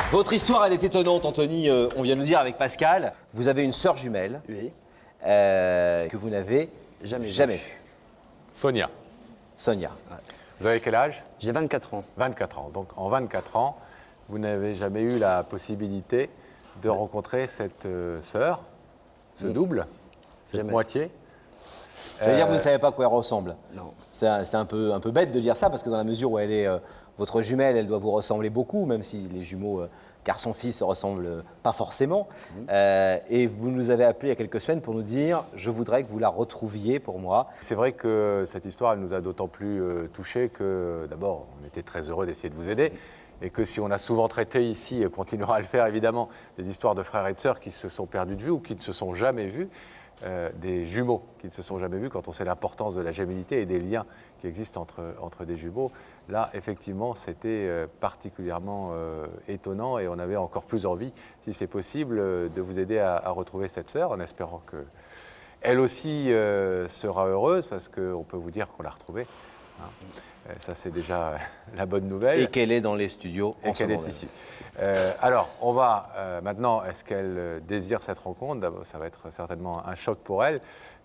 Votre histoire, elle est étonnante, Anthony. On vient de le dire avec Pascal. Vous avez une sœur jumelle Oui. que vous n'avez jamais vue. Sonia, Sonia. vous avez quel âge? J'ai 24 ans. 24 ans. Donc en 24 ans, vous n'avez jamais eu la possibilité de rencontrer cette sœur, ce double, cette Jamais. moitié. Ça veut dire que vous ne savez pas à quoi elle ressemble. Non. C'est un peu bête de dire ça, parce que dans la mesure où elle est votre jumelle, elle doit vous ressembler beaucoup, même si les jumeaux garçon-fils se ressemblent pas forcément. Et vous nous avez appelé il y a quelques semaines pour nous dire « Je voudrais que vous la retrouviez pour moi ». C'est vrai que cette histoire, elle nous a d'autant plus touchés que, d'abord, on était très heureux d'essayer de vous aider. Et que si on a souvent traité ici, et continuera à le faire évidemment, des histoires de frères et de sœurs qui se sont perdus de vue ou qui ne se sont jamais vus, des jumeaux qui ne se sont jamais vus, quand on sait l'importance de la gémellité et des liens qui existent entre des jumeaux, là, effectivement, c'était particulièrement étonnant et on avait encore plus envie, si c'est possible, de vous aider à retrouver cette sœur, en espérant qu'elle aussi sera heureuse, parce qu'on peut vous dire qu'on l'a retrouvée. Hein. Ça, c'est déjà la bonne nouvelle. Et qu'elle est dans les studios Et en ce qu'elle moment est même. ici. Alors, on va maintenant, est-ce qu'elle désire cette rencontre? D'abord, ça va être certainement un choc pour elle.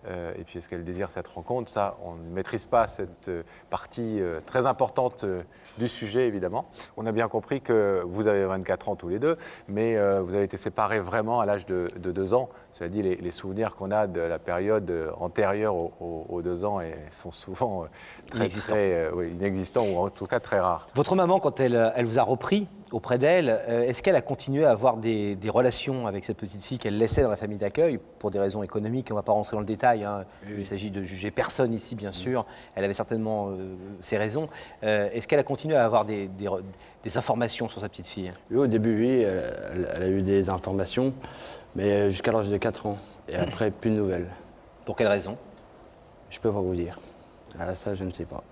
Et puis, est-ce qu'elle désire cette rencontre? Ça, on ne maîtrise pas cette partie très importante du sujet, évidemment. On a bien compris que vous avez 24 ans tous les deux, mais vous avez été séparés vraiment à l'âge de 2 ans. Cela dit, les souvenirs qu'on a de la période antérieure aux 2 ans sont souvent inexistants ou en tout cas très rares. Votre maman, quand elle vous a repris auprès d'elle, est-ce qu'elle a continué à avoir des relations avec cette petite fille qu'elle laissait dans la famille d'accueil pour des raisons économiques? On ne va pas rentrer dans le détail, hein. Il s'agit de juger personne ici, bien sûr. Elle avait certainement ses raisons. Est-ce qu'elle a continué à avoir des informations sur sa petite fille? Oui, au début, oui, elle a eu des informations, mais jusqu'à l'âge de 4 ans. Et après, plus de nouvelles. Pour quelle raison? Je peux pas vous dire. Ah, ça, je ne sais pas.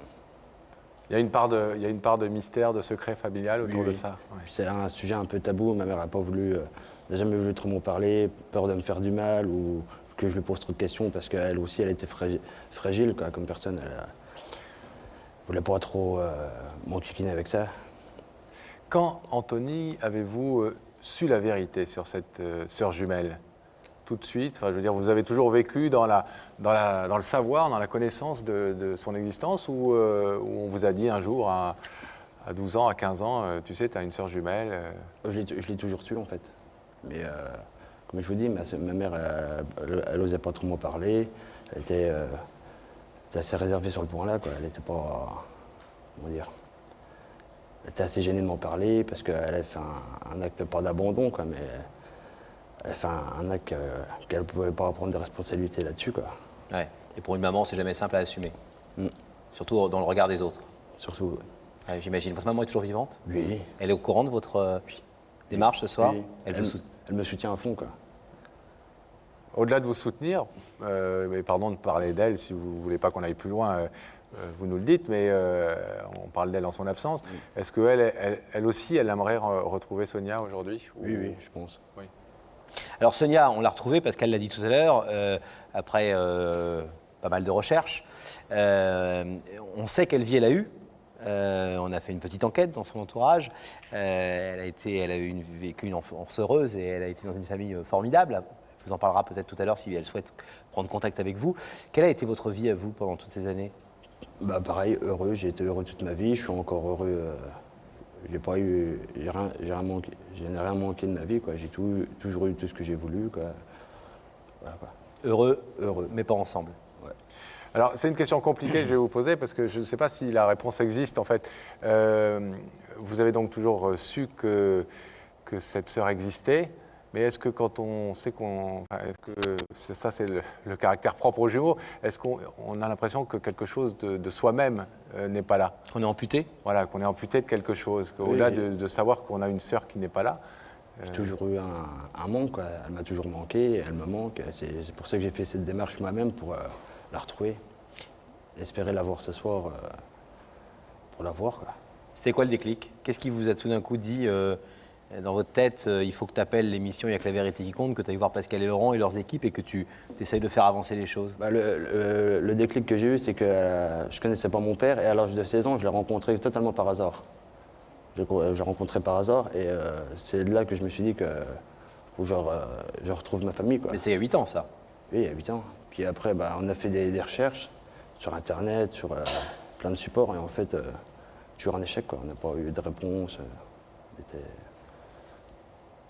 Il y a une part de mystère, de secret familial autour de ça. Ouais. C'est un sujet un peu tabou. Ma mère n'a pas voulu, n'a jamais voulu trop m'en parler, peur de me faire du mal ou que je lui pose trop de questions parce qu'elle aussi, elle était fragile quoi, comme personne. Elle voulait pas trop m'enquiquiner avec ça. Quand, Anthony, avez-vous su la vérité sur cette sœur jumelle? Tout de suite, enfin, je veux dire, vous avez toujours vécu dans le savoir, dans la connaissance de son existence, ou on vous a dit un jour, à 12 ans, à 15 ans, tu sais, tu as une sœur jumelle Je l'ai toujours su en fait. Mais comme je vous dis, ma mère, elle n'osait pas trop m'en parler. Elle était assez réservée sur le point-là, quoi. Elle était pas, comment dire, elle était assez gênée de m'en parler parce qu'elle avait fait un acte pas d'abandon, quoi, mais elle a fait un acte qu'elle ne pouvait pas prendre des responsabilités là-dessus, quoi. Ouais. Et pour une maman, c'est jamais simple à assumer. Surtout dans le regard des autres. Surtout. Ouais, j'imagine. Votre maman est toujours vivante? Oui. Elle est au courant de votre démarche ce soir? Oui. Elle me soutient à fond, quoi. Au-delà de vous soutenir, mais pardon de parler d'elle, si vous ne voulez pas qu'on aille plus loin, vous nous le dites, mais on parle d'elle en son absence. Oui. Est-ce qu'elle elle aussi, elle aimerait retrouver Sonia aujourd'hui? Oui, oui, je pense. Oui. Alors Sonia, on l'a retrouvée parce qu'elle l'a dit tout à l'heure, après pas mal de recherches. On sait quelle vie elle a eue. On a fait une petite enquête dans son entourage. Elle a vécu une enfance heureuse et elle a été dans une famille formidable. Elle vous en parlera peut-être tout à l'heure si elle souhaite prendre contact avec vous. Quelle a été votre vie à vous pendant toutes ces années? Bah pareil, heureux. J'ai été heureux toute ma vie. Je suis encore heureux. J'ai rien manqué de ma vie, quoi. J'ai toujours eu tout ce que j'ai voulu, quoi. Voilà, quoi. Heureux, Heureux, mais pas ensemble. Ouais. Alors, c'est une question compliquée que je vais vous poser parce que je ne sais pas si la réponse existe, en fait. Vous avez donc toujours su que cette sœur existait, mais est-ce que quand on sait est-ce que ça, c'est le caractère propre aux jumeaux, est-ce qu'on a l'impression que quelque chose de soi-même n'est pas là? Qu'on est amputé? Voilà, qu'on est amputé de quelque chose, qu'au-delà de savoir qu'on a une sœur qui n'est pas là. J'ai toujours eu un manque, quoi. Elle m'a toujours manqué, elle me manque. C'est pour ça que j'ai fait cette démarche moi-même pour la retrouver. Espérer la voir ce soir pour la voir, quoi. C'était quoi le déclic? Qu'est-ce qui vous a tout d'un coup dit dans votre tête, il faut que tu appelles l'émission Il y a que la vérité qui compte, que tu ailles voir Pascal et Laurent et leurs équipes et que tu essayes de faire avancer les choses? Le déclic que j'ai eu, c'est que je ne connaissais pas mon père et à l'âge de 16 ans, je l'ai rencontré totalement par hasard. j'ai rencontré par hasard. Et c'est là que je me suis dit que faut que je retrouve ma famille, quoi. Mais c'est il y a 8 ans, ça. Oui, il y a 8 ans. Puis après, on a fait des recherches sur Internet, sur plein de supports. Et en fait, toujours un échec, quoi. On n'a pas eu de réponse.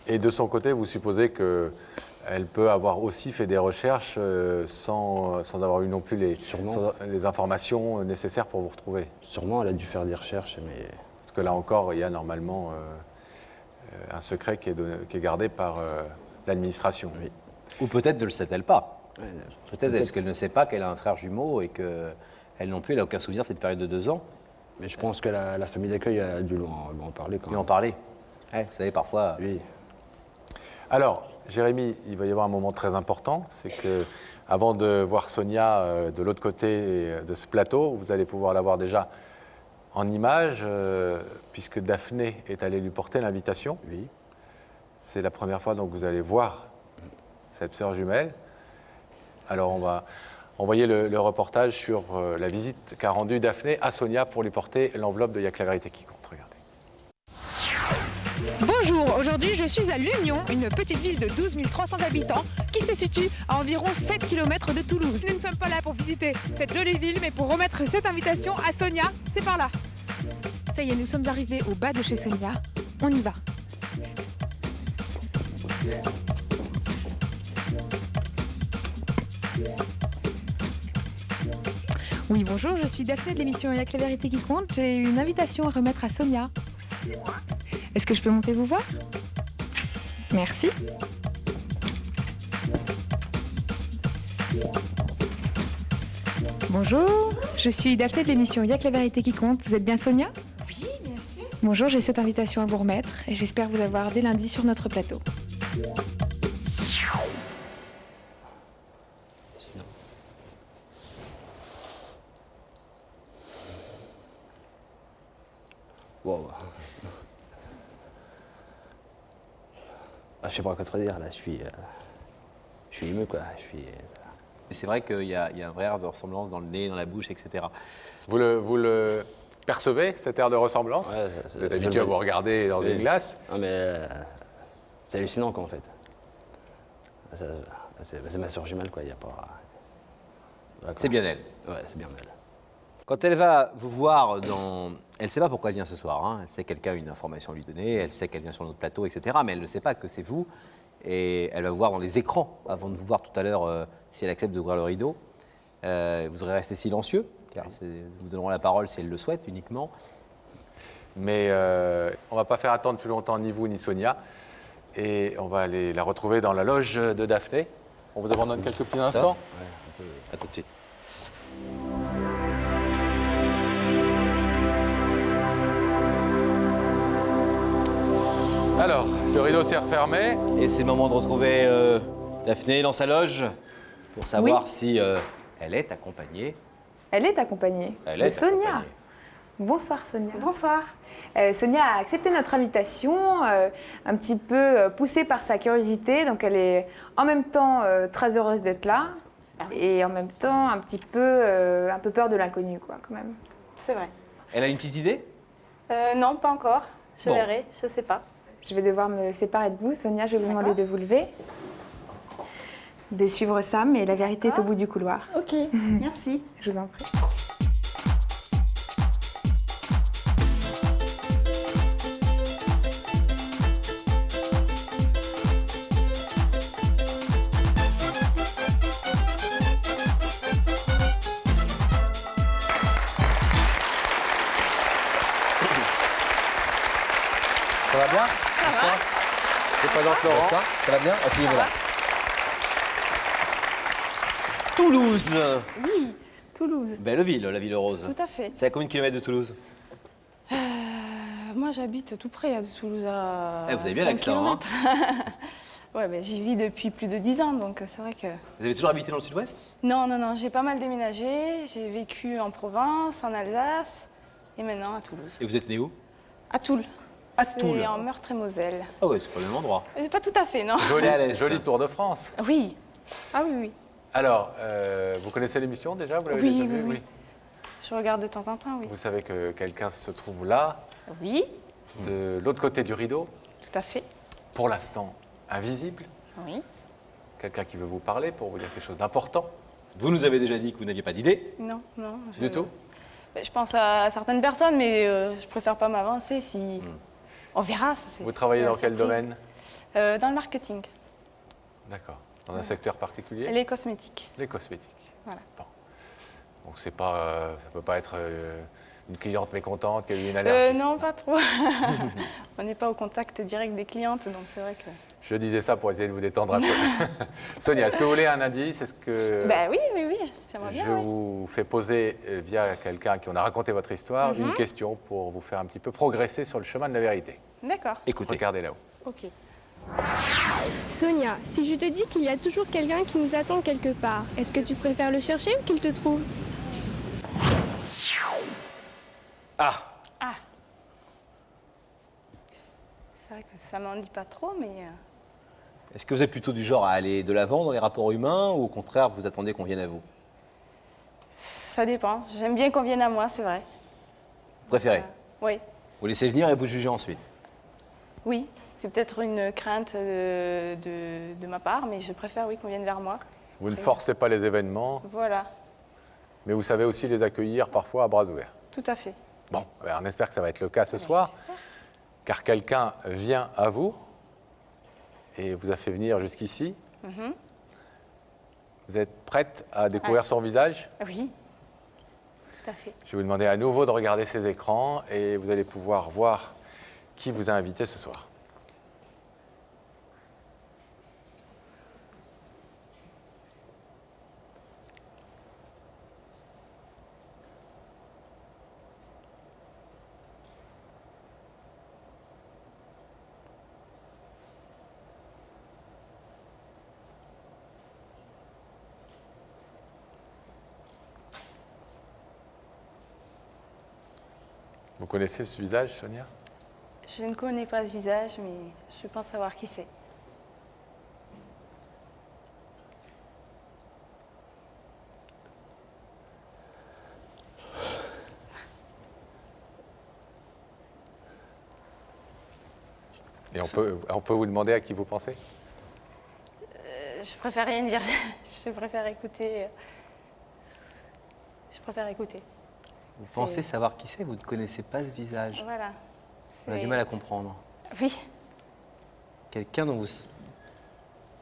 Et de son côté, vous supposez qu'elle peut avoir aussi fait des recherches sans avoir eu non plus les informations nécessaires pour vous retrouver? Sûrement, elle a dû faire des recherches, mais... Parce que là encore, il y a normalement un secret qui est gardé par l'administration. Oui. Ou peut-être ne le sait-elle pas. Ouais, Peut-être est-ce qu'elle ne sait pas qu'elle a un frère jumeau et qu'elle non plus, elle n'a aucun souvenir de cette période de 2 ans. mais je pense que la famille d'accueil a dû lui en parler quand Lui en même. parler. Ouais, vous savez, parfois. Oui. Alors, Jérémy, il va y avoir un moment très important, c'est que avant de voir Sonia de l'autre côté de ce plateau, vous allez pouvoir la voir déjà en image, puisque Daphné est allée lui porter l'invitation. Oui. C'est la première fois donc que vous allez voir cette sœur jumelle. Alors on va envoyer le reportage sur la visite qu'a rendue Daphné à Sonia pour lui porter l'enveloppe de Y'a que la vérité qui compte. Regardez. Bonjour, aujourd'hui je suis à L'Union, une petite ville de 12 300 habitants qui se situe à environ 7 km de Toulouse. Nous ne sommes pas là pour visiter cette jolie ville, mais pour remettre cette invitation à Sonia, c'est par là. Ça y est, nous sommes arrivés au bas de chez Sonia, on y va. Oui, bonjour, je suis Daphné de l'émission Y'a que la vérité qui compte. J'ai une invitation à remettre à Sonia. Est-ce que je peux monter vous voir? Merci. Bonjour, je suis Daphné de l'émission Y'a que la vérité qui compte. Vous êtes bien Sonia? Oui, bien sûr. Bonjour, j'ai cette invitation à vous remettre et j'espère vous avoir dès lundi sur notre plateau. Wow. Je sais pas quoi te dire, là, je suis ému, quoi. Et c'est vrai qu'il y a un vrai air de ressemblance dans le nez, dans la bouche, etc. Vous le percevez, cet air de ressemblance? Ouais, Vous êtes habitué à vous regarder dans une glace. Non, mais c'est hallucinant, quoi, en fait. C'est ma soeur jumelle, quoi, il n'y a pas... Voilà, quoi. C'est bien elle. Ouais, c'est bien elle. Quand elle va vous voir elle ne sait pas pourquoi elle vient ce soir. Hein. Elle sait que quelqu'un a une information à lui donner, elle sait qu'elle vient sur notre plateau, etc. Mais elle ne sait pas que c'est vous. Et elle va vous voir dans les écrans avant de vous voir tout à l'heure si elle accepte d'ouvrir le rideau. Vous aurez resté silencieux, car nous vous donnerons la parole si elle le souhaite uniquement. Mais on ne va pas faire attendre plus longtemps ni vous ni Sonia. Et on va aller la retrouver dans la loge de Daphné. On vous abandonne quelques petits instants. Ouais, à tout de suite. Alors, le rideau s'est refermé. Et c'est le moment de retrouver Daphné dans sa loge pour savoir si elle est accompagnée. Elle est accompagnée Elle de est Sonia. accompagnée. Bonsoir Sonia. Bonsoir. Sonia a accepté notre invitation, un petit peu poussée par sa curiosité. Donc elle est en même temps très heureuse d'être là et en même temps un peu peur de l'inconnu, quoi, quand même. C'est vrai. Elle a une petite idée? Non, pas encore. Je Bon. verrai, je sais pas. Je vais devoir me séparer de vous. Sonia, je vais vous D'accord. demander de vous lever, de suivre Sam, et la vérité est au D'accord. bout du couloir. Ok, merci. Je vous en prie. Ça va bien? Ça va. Je présente Laurent. Ça va bien? Asseyez-vous là. Toulouse. Oui, Toulouse. Belle ville, la ville rose. Tout à fait. C'est à combien de kilomètres de Toulouse? Moi, j'habite tout près de Toulouse. À Eh, vous avez bien 5 l'accent, hein. kilomètres. Ouais, ben, j'y vis depuis plus de 10 ans, donc c'est vrai que... Vous avez toujours habité dans le sud-ouest? Non, j'ai pas mal déménagé. J'ai vécu en Provence, en Alsace, et maintenant à Toulouse. Et vous êtes né où? À Toul. À Toul. C'est en Meurthe-et-Moselle. Ah ouais, c'est pas le même endroit. Pas tout à fait, non. C'est à l'est. Joli Tour de France. Oui. Ah oui, oui. Alors, vous connaissez l'émission déjà? Vous l'avez Oui, déjà oui, vue? oui. Je regarde de temps en temps, oui. Vous savez que quelqu'un se trouve là. Oui. de l'autre côté du rideau, Tout à fait. pour l'instant invisible, Oui. quelqu'un qui veut vous parler pour vous dire quelque chose d'important. Vous nous avez déjà dit que vous n'aviez pas d'idée. Non, non. Du tout. Je pense à certaines personnes, mais je préfère pas m'avancer. Si... On verra. Ça, Vous travaillez c'est dans la quel surprise. domaine? Dans le marketing. D'accord. Dans un secteur particulier? Les cosmétiques. Les cosmétiques. Voilà. Bon. Donc c'est pas, ça peut pas être une cliente mécontente qui a eu une allergie. Non, pas trop. On n'est pas au contact direct des clientes, donc c'est vrai que... Je disais ça pour essayer de vous détendre un peu. Sonia, est-ce que vous voulez un indice? Est-ce que Bah oui, j'aimerais bien. je oui. vous fais poser via quelqu'un qui en a raconté votre histoire une question pour vous faire un petit peu progresser sur le chemin de la vérité. D'accord. Écoutez. Regardez là-haut. Ok. Sonia, si je te dis qu'il y a toujours quelqu'un qui nous attend quelque part, est-ce que tu préfères le chercher ou qu'il te trouve? Ah, C'est vrai que ça m'en dit pas trop, mais... est-ce que vous êtes plutôt du genre à aller de l'avant dans les rapports humains ou au contraire vous attendez qu'on vienne à vous? Ça dépend. J'aime bien qu'on vienne à moi, c'est vrai. Vous préférez? Oui. Vous laissez venir et vous jugez ensuite. Oui. C'est peut-être une crainte de ma part, mais je préfère, oui, qu'on vienne vers moi. Vous ne forcez pas les événements, Voilà. mais vous savez aussi les accueillir parfois à bras ouverts. Tout à fait. Bon, on espère que ça va être le cas ce soir, car quelqu'un vient à vous et vous a fait venir jusqu'ici. Vous êtes prête à découvrir son visage? Oui. Tout à fait. Je vais vous demander à nouveau de regarder ces écrans et vous allez pouvoir voir qui vous a invité ce soir. Vous connaissez ce visage, Sonia? Je ne connais pas ce visage, mais je pense savoir qui c'est. Et on peut vous demander à qui vous pensez? Je préfère rien dire. Je préfère écouter. Je préfère écouter. Vous pensez savoir qui c'est, vous ne connaissez pas ce visage. Voilà. On a du mal à comprendre. Oui, Quelqu'un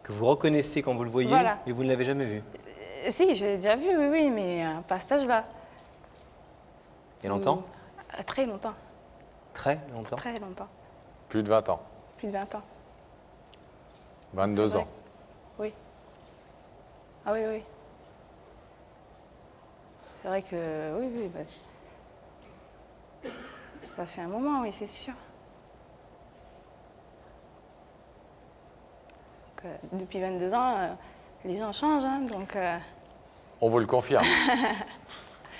que vous reconnaissez quand vous le voyez, Voilà. mais vous ne l'avez jamais vu. si, j'ai déjà vu, oui, mais pas à cet âge-là. Il y a longtemps? Très longtemps, Très longtemps. très longtemps. Plus de 20 ans, Plus de 20 ans. 22 C'est vrai. ans. Oui. Ah oui, oui. C'est vrai que, oui, ça fait un moment, oui, c'est sûr. Donc, depuis 22 ans, les gens changent, hein, donc... On vous le confirme.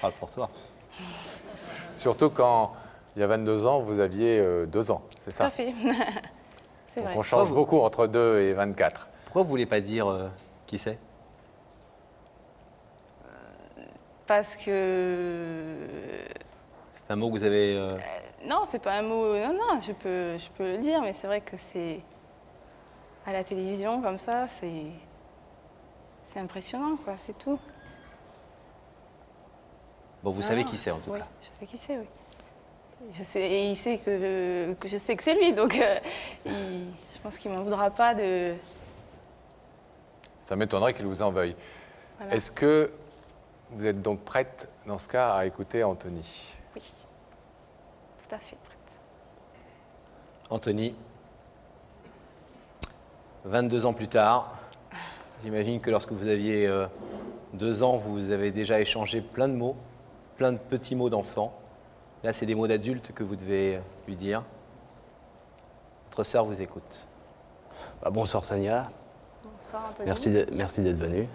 Parle pour toi. Surtout quand, il y a 22 ans, vous aviez 2 ans, c'est Tout à ça? fait. C'est Donc vrai. on change vous- beaucoup entre 2 et 24. Pourquoi vous voulez pas dire qui c'est? Parce que... C'est un mot que vous avez... Non, c'est pas un mot... Non, je peux le dire, mais c'est vrai que c'est... À la télévision, comme ça, c'est impressionnant, quoi, c'est tout. Bon, vous savez qui c'est en tout Oui, cas. je sais qui c'est, oui. Et il sait que je sais que c'est lui, donc je pense qu'il m'en voudra pas de... Ça m'étonnerait qu'il vous en veuille. Voilà. Est-ce que vous êtes donc prête, dans ce cas, à écouter Anthony? Oui, tout à fait prête. Anthony, 22 ans plus tard, j'imagine que lorsque vous aviez 2 ans, vous avez déjà échangé plein de mots, plein de petits mots d'enfant. Là, c'est des mots d'adultes que vous devez lui dire. Votre sœur vous écoute. Bah, bonsoir Sonia, Bonsoir Anthony. merci d'être venue.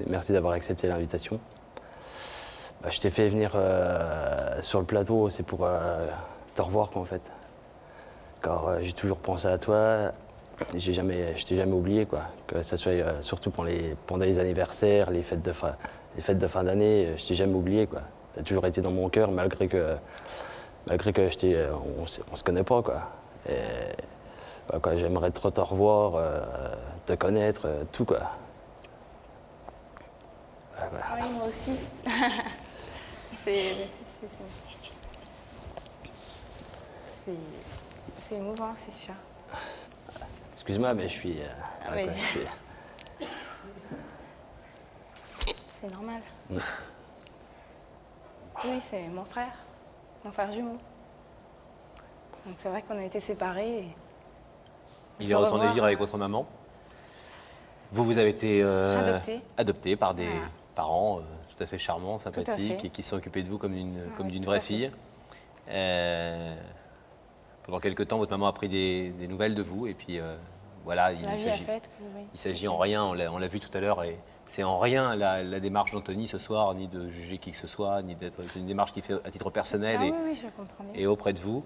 Merci d'avoir accepté l'invitation. Bah, je t'ai fait venir sur le plateau, c'est pour te revoir quoi, en fait. Car j'ai toujours pensé à toi, je t'ai jamais oublié quoi. Que ce soit surtout pendant les anniversaires, les fêtes de fin d'année, je t'ai jamais oublié quoi. Tu as toujours été dans mon cœur malgré que malgré que on se connaît pas, quoi. Et, quoi, j'aimerais trop te revoir, te connaître, tout, quoi. Voilà. Oui, moi aussi. C'est émouvant, c'est sûr. Excuse-moi, mais je suis... Oui. quoi, je suis- C'est normal. Oui, c'est mon frère jumeau. Donc c'est vrai qu'on a été séparés. Et Il se est retourné revoir, vivre avec votre maman. Vous avez été Adopté. par des Voilà. parents tout à fait charmants, fait. sympathiques et qui se sont occupés de vous comme Oui, d'une tout vraie à fait. fille. Pendant quelques temps, votre maman a pris des nouvelles de vous et puis voilà, La vie a fait que, oui. il s'agit en rien, on l'a vu tout à l'heure, et c'est en rien la démarche d'Anthony ce soir, ni de juger qui que ce soit, ni d'être. C'est une démarche qu'il fait à titre personnel Ah et, oui, oui, je comprends bien. et auprès de vous.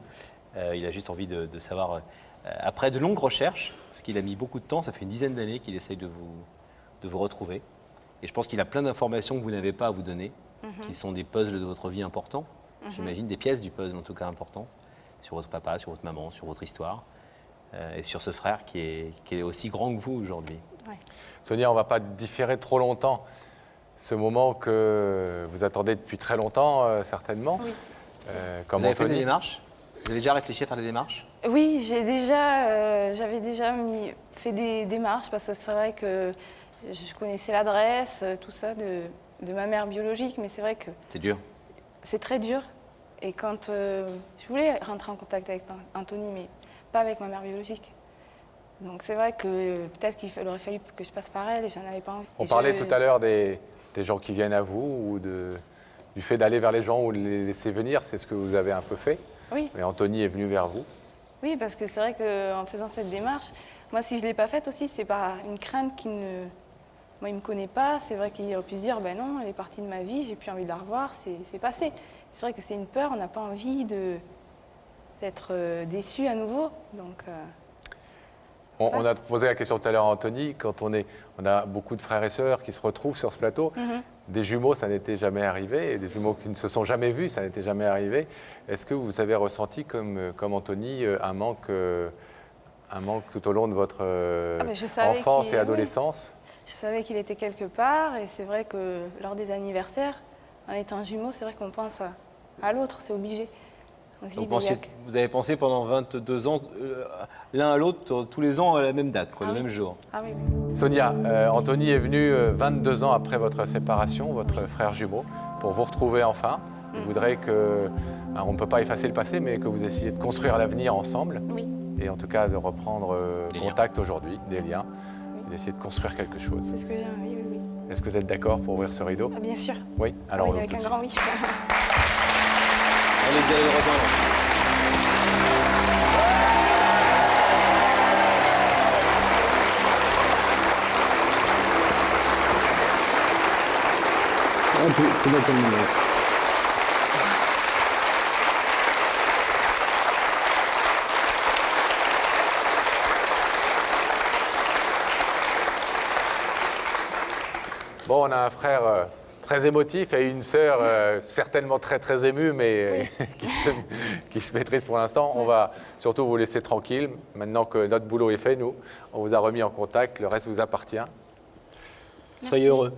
Il a juste envie de savoir, après de longues recherches, parce qu'il a mis beaucoup de temps, ça fait une dizaine d'années qu'il essaye de vous retrouver. Et je pense qu'il a plein d'informations que vous n'avez pas à vous donner, qui sont des puzzles de votre vie importants, j'imagine, des pièces du puzzle en tout cas importantes, sur votre papa, sur votre maman, sur votre histoire, et sur ce frère qui est aussi grand que vous aujourd'hui. Sonia, on ne va pas différer trop longtemps ce moment que vous attendez depuis très longtemps, certainement. Oui. Comme Vous avez fait des Anthony. démarches? Vous avez déjà réfléchi à faire des démarches? Oui, j'avais déjà fait des démarches parce que c'est vrai que je connaissais l'adresse, tout ça de ma mère biologique, mais c'est vrai que C'est dur. c'est très dur. Et quand je voulais rentrer en contact avec Anthony, mais pas avec ma mère biologique. Donc c'est vrai que peut-être qu'il aurait fallu que je passe par elle et j'en avais pas envie. On Et parlait tout à l'heure des gens qui viennent à vous ou du fait d'aller vers les gens ou de les laisser venir, c'est ce que vous avez un peu fait. Oui. Et Anthony est venu vers vous. Oui, parce que c'est vrai qu'en faisant cette démarche, moi, si je ne l'ai pas faite aussi, c'est par une crainte qu'il ne... Moi, il ne me connaît pas. C'est vrai qu'il aurait pu se dire, ben non, elle est partie de ma vie, j'ai plus envie de la revoir, c'est passé. C'est vrai que c'est une peur, on n'a pas envie d'être déçu à nouveau. Donc, On a posé la question tout à l'heure à Anthony, quand on a beaucoup de frères et sœurs qui se retrouvent sur ce plateau, des jumeaux, ça n'était jamais arrivé, et des jumeaux qui ne se sont jamais vus, ça n'était jamais arrivé. Est-ce que vous avez ressenti, comme Anthony, un manque tout au long de votre mais je savais enfance qu'il- et adolescence? je savais qu'il était quelque part, et c'est vrai que lors des anniversaires, en étant jumeaux, c'est vrai qu'on pense à l'autre, c'est obligé. On se dit, ben, il y a que- Vous avez pensé pendant 22 ans, l'un à l'autre, tous les ans à la même date, Ah le oui. même jour. Ah oui. Sonia, Anthony est venu 22 ans après votre séparation, votre frère jumeau, pour vous retrouver enfin. Il voudrait que, on ne peut pas effacer le passé, mais que vous essayiez de construire l'avenir ensemble. Oui. Et en tout cas de reprendre Des contact aujourd'hui, des liens, et d'essayer de construire quelque chose. C'est ce que j'ai, oui, oui, oui. Est-ce que vous êtes d'accord pour ouvrir ce rideau? Ah, bien sûr. Oui, alors on Oui, l'ouvre avec tout un de grand suite. oui. Allez-y, allez le rejoindre. Tout va comme Bon, on a un frère très émotif et une sœur certainement très très émue, mais qui se maîtrise pour l'instant. On va surtout vous laisser tranquille. Maintenant que notre boulot est fait, nous, on vous a remis en contact, le reste vous appartient. Soyez heureux.